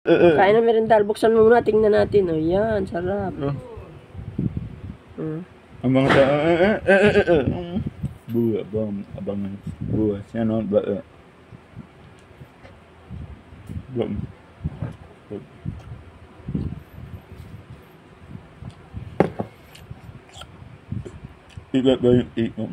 Kain na merendal. Buksan mo muna. Tingnan natin. O, yan. Sarap. Ang mga buwa, abang buwa. Siya no, ba? Ikat ba yung ikot?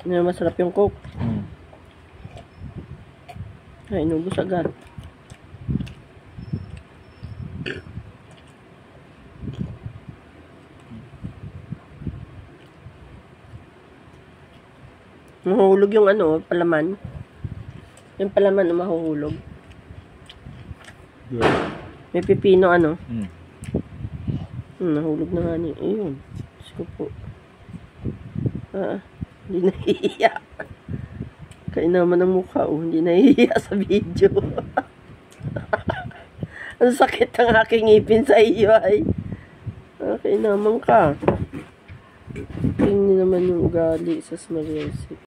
Yan, masarap yung coke. Ay, inubos agad. Mahuhulog yung ano, palaman. Yung palaman na mahuhulog. May pipino ano. Nahulog na nga niya. Ayun. Diyos ko po. Hindi nahihiya. Kain naman ang mukha. Hindi nahihiya sa video. Ang sakit ng aking ngipin sa iyo ay. Kain naman ka. Tingnan naman yung ugali sa Smariasi.